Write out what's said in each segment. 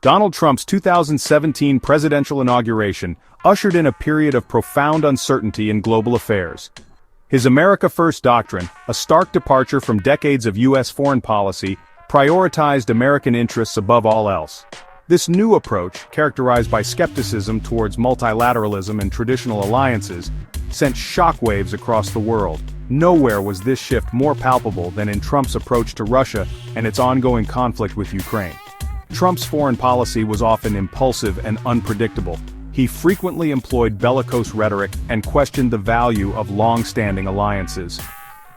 Donald Trump's 2017 presidential inauguration ushered in a period of profound uncertainty in global affairs. His America First doctrine, a stark departure from decades of U.S. foreign policy, prioritized American interests above all else. This new approach, characterized by skepticism towards multilateralism and traditional alliances, sent shockwaves across the world. Nowhere was this shift more palpable than in Trump's approach to Russia and its ongoing conflict with Ukraine. Trump's foreign policy was often impulsive and unpredictable. He frequently employed bellicose rhetoric and questioned the value of long-standing alliances.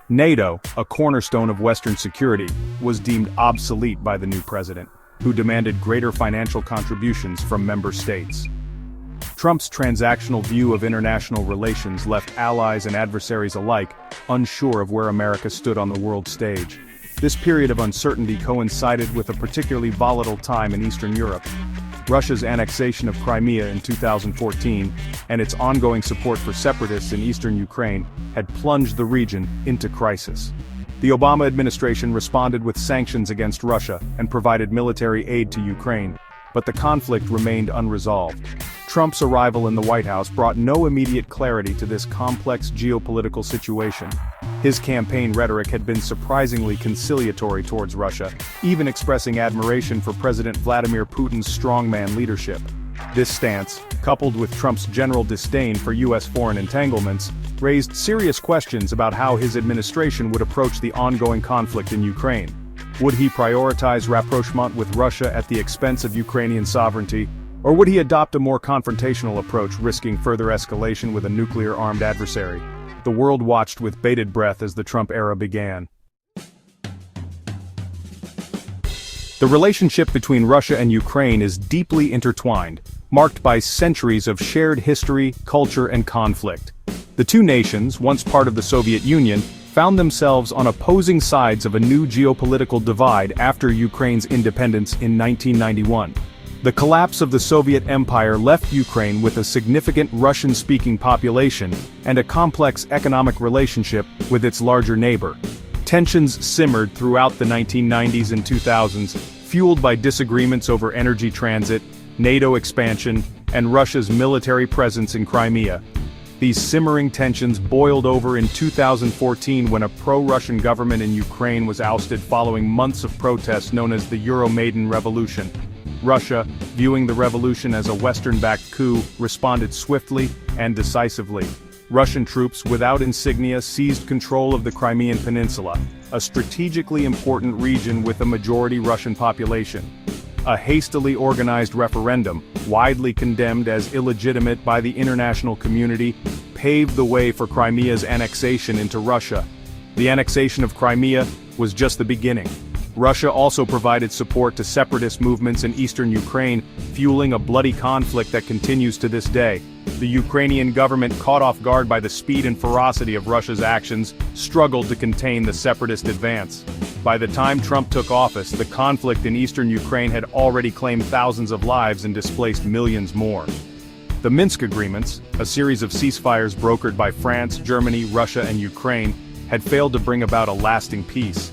NATO, a cornerstone of Western security, was deemed obsolete by the new president, who demanded greater financial contributions from member states. Trump's transactional view of international relations left allies and adversaries alike unsure of where America stood on the world stage. This period of uncertainty coincided with a particularly volatile time in Eastern Europe. Russia's annexation of Crimea in 2014, and its ongoing support for separatists in eastern Ukraine, had plunged the region into crisis. The Obama administration responded with sanctions against Russia and provided military aid to Ukraine, but the conflict remained unresolved. Trump's arrival in the White House brought no immediate clarity to this complex geopolitical situation. His campaign rhetoric had been surprisingly conciliatory towards Russia, even expressing admiration for President Vladimir Putin's strongman leadership. This stance, coupled with Trump's general disdain for U.S. foreign entanglements, raised serious questions about how his administration would approach the ongoing conflict in Ukraine. Would he prioritize rapprochement with Russia at the expense of Ukrainian sovereignty, or would he adopt a more confrontational approach, risking further escalation with a nuclear-armed adversary? The world watched with bated breath as the Trump era began. The relationship between Russia and Ukraine is deeply intertwined, marked by centuries of shared history, culture, and conflict. The two nations, once part of the Soviet Union, found themselves on opposing sides of a new geopolitical divide after Ukraine's independence in 1991. The collapse of the Soviet Empire left Ukraine with a significant Russian-speaking population and a complex economic relationship with its larger neighbor. Tensions simmered throughout the 1990s and 2000s, fueled by disagreements over energy transit, NATO expansion, and Russia's military presence in Crimea. These simmering tensions boiled over in 2014 when a pro-Russian government in Ukraine was ousted following months of protests known as the Euromaidan Revolution. Russia, viewing the revolution as a Western-backed coup, responded swiftly and decisively. Russian troops without insignia seized control of the Crimean Peninsula, a strategically important region with a majority Russian population. A hastily organized referendum, widely condemned as illegitimate by the international community, paved the way for Crimea's annexation into Russia. The annexation of Crimea was just the beginning. Russia also provided support to separatist movements in eastern Ukraine, fueling a bloody conflict that continues to this day. The Ukrainian government, caught off guard by the speed and ferocity of Russia's actions, struggled to contain the separatist advance. By the time Trump took office, the conflict in eastern Ukraine had already claimed thousands of lives and displaced millions more. The Minsk agreements, a series of ceasefires brokered by France, Germany, Russia, and Ukraine, had failed to bring about a lasting peace.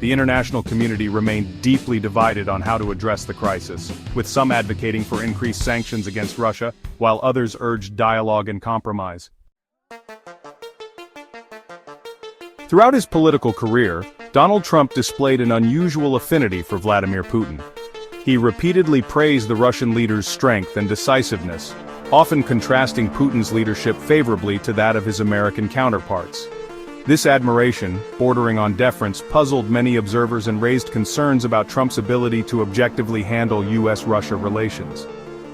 The international community remained deeply divided on how to address the crisis, with some advocating for increased sanctions against Russia, while others urged dialogue and compromise. Throughout his political career, Donald Trump displayed an unusual affinity for Vladimir Putin. He repeatedly praised the Russian leader's strength and decisiveness, often contrasting Putin's leadership favorably to that of his American counterparts. This admiration, bordering on deference, puzzled many observers and raised concerns about Trump's ability to objectively handle U.S. Russia relations.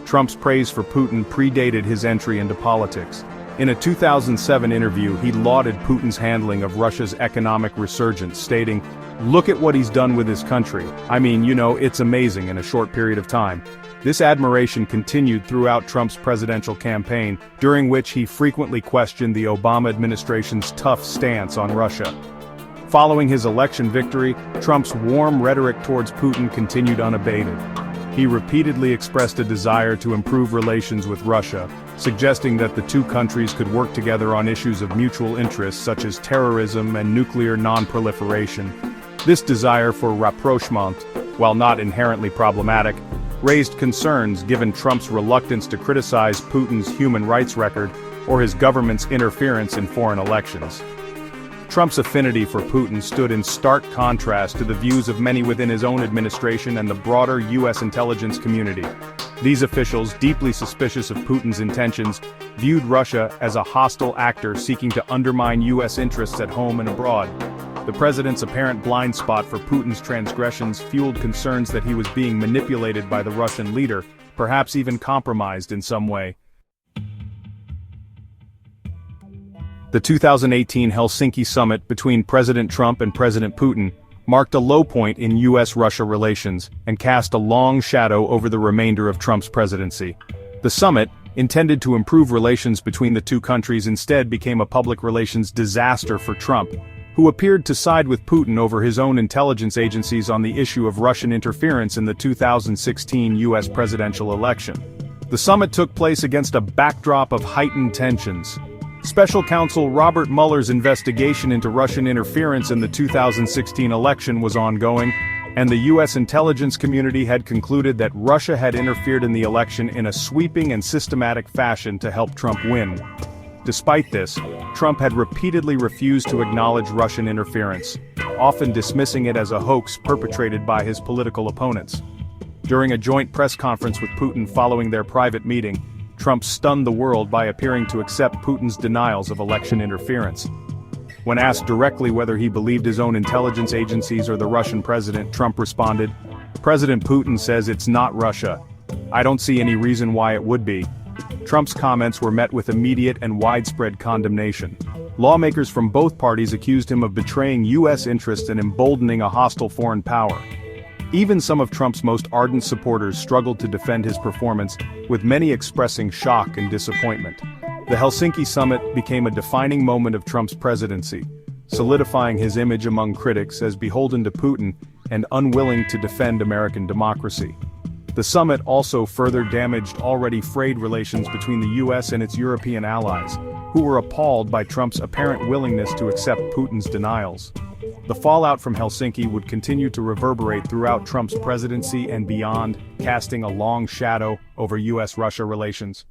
Trump's praise for Putin predated his entry into politics. In a 2007 interview, he lauded Putin's handling of Russia's economic resurgence, stating, "Look at what he's done with his country. I mean, it's amazing in a short period of time." This admiration continued throughout Trump's presidential campaign, during which he frequently questioned the Obama administration's tough stance on Russia. Following his election victory, Trump's warm rhetoric towards Putin continued unabated. He repeatedly expressed a desire to improve relations with Russia, suggesting that the two countries could work together on issues of mutual interest such as terrorism and nuclear non-proliferation. This desire for rapprochement, while not inherently problematic, raised concerns given Trump's reluctance to criticize Putin's human rights record or his government's interference in foreign elections. Trump's affinity for Putin stood in stark contrast to the views of many within his own administration and the broader U.S. intelligence community. These officials, deeply suspicious of Putin's intentions, viewed Russia as a hostile actor seeking to undermine U.S. interests at home and abroad. The president's apparent blind spot for Putin's transgressions fueled concerns that he was being manipulated by the Russian leader, perhaps even compromised in some way. The 2018 Helsinki Summit between President Trump and President Putin marked a low point in U.S. Russia relations and cast a long shadow over the remainder of Trump's presidency. The summit, intended to improve relations between the two countries, instead became a public relations disaster for Trump, who appeared to side with Putin over his own intelligence agencies on the issue of Russian interference in the 2016 U.S. presidential election. The summit took place against a backdrop of heightened tensions. Special counsel Robert Mueller's investigation into Russian interference in the 2016 election was ongoing, and the U.S. intelligence community had concluded that Russia had interfered in the election in a sweeping and systematic fashion to help Trump win. Despite this, Trump had repeatedly refused to acknowledge Russian interference, often dismissing it as a hoax perpetrated by his political opponents. During a joint press conference with Putin following their private meeting, Trump stunned the world by appearing to accept Putin's denials of election interference. When asked directly whether he believed his own intelligence agencies or the Russian president, Trump responded, "President Putin says it's not Russia. I don't see any reason why it would be." Trump's comments were met with immediate and widespread condemnation. Lawmakers from both parties accused him of betraying U.S. interests and emboldening a hostile foreign power. Even some of Trump's most ardent supporters struggled to defend his performance, with many expressing shock and disappointment. The Helsinki Summit became a defining moment of Trump's presidency, solidifying his image among critics as beholden to Putin and unwilling to defend American democracy. The summit also further damaged already frayed relations between the U.S. and its European allies, who were appalled by Trump's apparent willingness to accept Putin's denials. The fallout from Helsinki would continue to reverberate throughout Trump's presidency and beyond, casting a long shadow over U.S.-Russia relations.